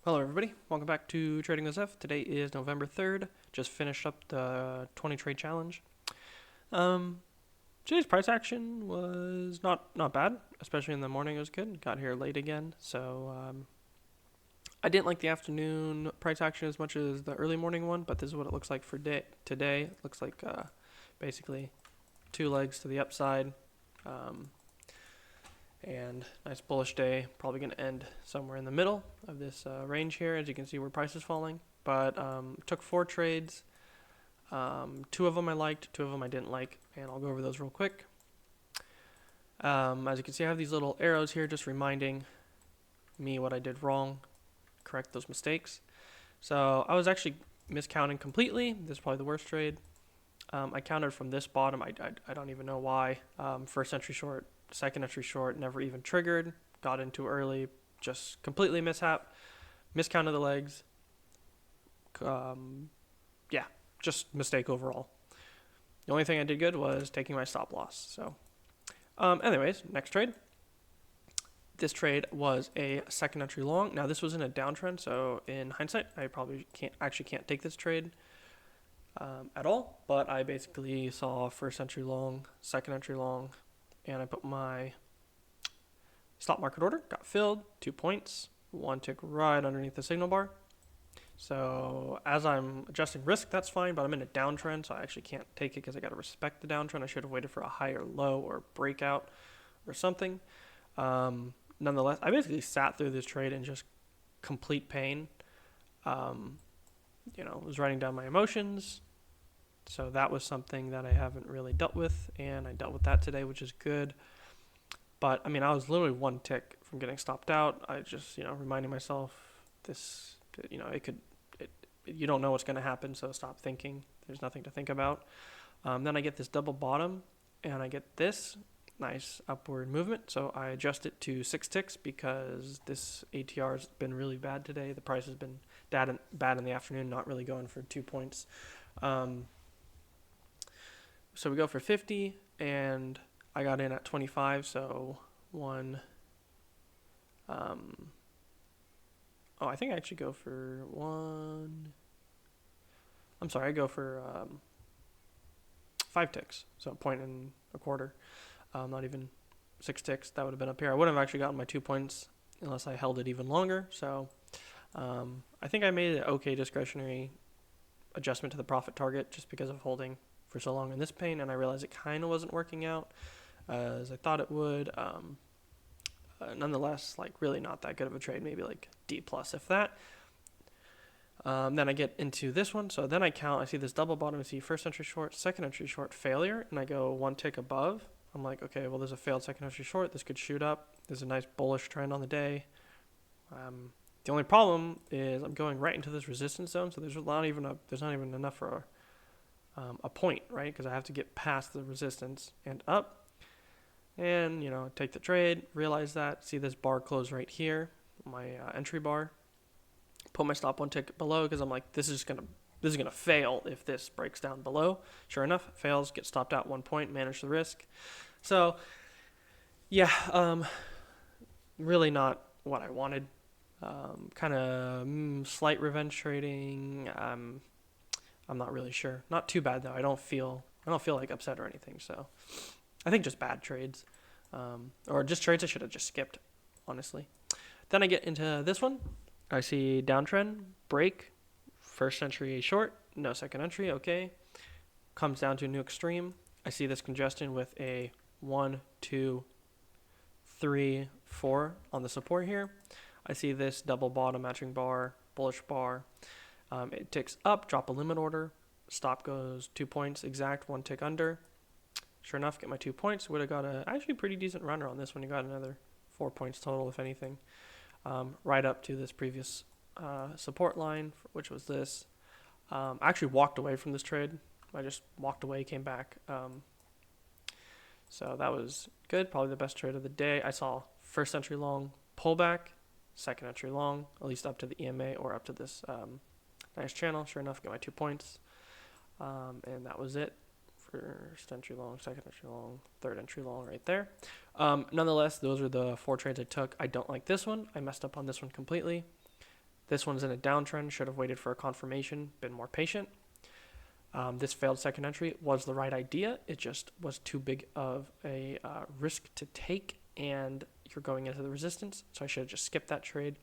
Hello everybody, welcome back to Trading with Zeph. Today is November 3rd, just finished up the 20 trade challenge. Um, Today's price action was not bad, especially in the morning it was good. Got here late again, so I didn't like the afternoon price action as much as the early morning one, but this is what it looks like for today. It looks like basically two legs to the upside. And nice bullish day, probably going to end somewhere in the middle of this range here, as you can see where price is falling. But took 4 trades. 2 of them I liked, 2 of them I didn't like, and I'll go over those real quick. As you can see, I have these little arrows here just reminding me what I did wrong, correct those mistakes. So I was actually miscounting completely. This is probably the worst trade. I counted from this bottom. I don't even know why. First entry short, second entry short, never even triggered. Got in too early, just completely mishap. Miscounted the legs. Yeah, just mistake overall. The only thing I did good was taking my stop loss. So, anyways, next trade. This trade was a second entry long. Now this was in a downtrend, so in hindsight, I probably can't take this trade at all. But I basically saw first entry long, second entry long, and I put my stop market order, got filled, 2 points, 1 tick right underneath the signal bar. So as I'm adjusting risk, that's fine, but I'm in a downtrend, so I actually can't take it because I got to respect the downtrend. I should have waited for a higher low or breakout or something. Nonetheless, I basically sat through this trade in just complete pain. Was writing down my emotions. So that was something that I haven't really dealt with, and I dealt with that today, which is good. But I mean, I was literally 1 tick from getting stopped out. I just, reminding myself this, you don't know what's going to happen, so stop thinking. There's nothing to think about. Then I get this double bottom, and I get this nice upward movement. So I adjust it to 6 ticks because this ATR has been really bad today. The price has been bad in the afternoon, not really going for 2 points. So we go for 50, and I got in at 25, so I think I actually go for I go for 5 ticks, so 1.25. Not even 6 ticks, that would have been up here. I wouldn't have actually gotten my 2 points unless I held it even longer, so I think I made an okay discretionary adjustment to the profit target just because of holding for so long in this pain, and I realized it kind of wasn't working out as I thought it would. Nonetheless, really not that good of a trade, maybe like D plus if that. Then I get into this one, so then I count, I see this double bottom, I see first entry short, second entry short, failure, and I go 1 tick above. I'm like, okay, well, there's a failed second entry short, this could shoot up, there's a nice bullish trend on the day. The only problem is I'm going right into this resistance zone, so there's not even enough for a point, right? Because I have to get past the resistance and up, and take the trade. Realize that, see this bar close right here, my entry bar. Put my stop 1 tick below because I'm like, this is gonna fail if this breaks down below. Sure enough, fails, get stopped out 1 point, manage the risk. So yeah, really not what I wanted. Kind of slight revenge trading. I'm not really sure. Not too bad though. I don't feel like upset or anything. So I think just bad trades, or just trades I should have just skipped, honestly. Then I get into this one. I see downtrend, break, first entry short, no second entry, okay. Comes down to a new extreme. I see this congestion with a 1, 2, 3, 4 on the support here. I see this double bottom matching bar, bullish bar. It ticks up, drop a limit order. Stop goes 2 points exact, 1 tick under. Sure enough, get my 2 points. Would have got a actually pretty decent runner on this one. You got another 4 points total, if anything. Right up to this previous support line, which was this. I actually walked away from this trade. I just walked away, came back. So that was good. Probably the best trade of the day. I saw first entry long pullback, second entry long, at least up to the EMA or up to this nice channel. Sure enough, got my 2 points. And that was it. First entry long, second entry long, third entry long right there. Nonetheless, those are the 4 trades I took. I don't like this one. I messed up on this one completely. This one's in a downtrend, should have waited for a confirmation, been more patient. This failed second entry was the right idea. It just was too big of a risk to take, and you're going into the resistance. So I should have just skipped that trade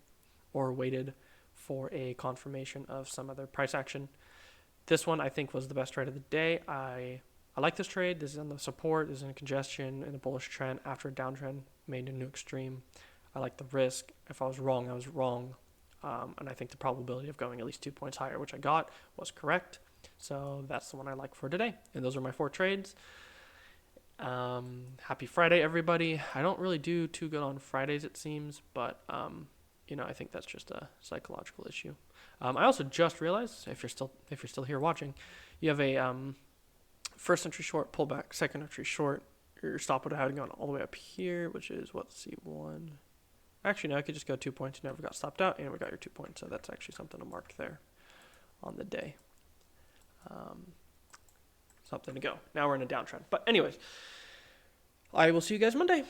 or waited for a confirmation of some other price action. This one I think was the best trade of the day. I like this trade. This is on the support. This is in a congestion in a bullish trend after a downtrend made a new extreme. I like the risk. If I was wrong, I was wrong. And I think the probability of going at least 2 points higher, which I got, was correct. So that's the one I like for today. And those are my 4 trades. Happy Friday, everybody. I don't really do too good on Fridays, it seems, but I think that's just a psychological issue. I also just realized, if you're still here watching, you have a first entry short pullback, second entry short. Your stop would have gone all the way up here, which is let's see, 1. Actually, no, I could just go 2 points. You never got stopped out, and we got your 2 points. So that's actually something to mark there on the day. Something to go. Now we're in a downtrend. But anyways, I will see you guys Monday.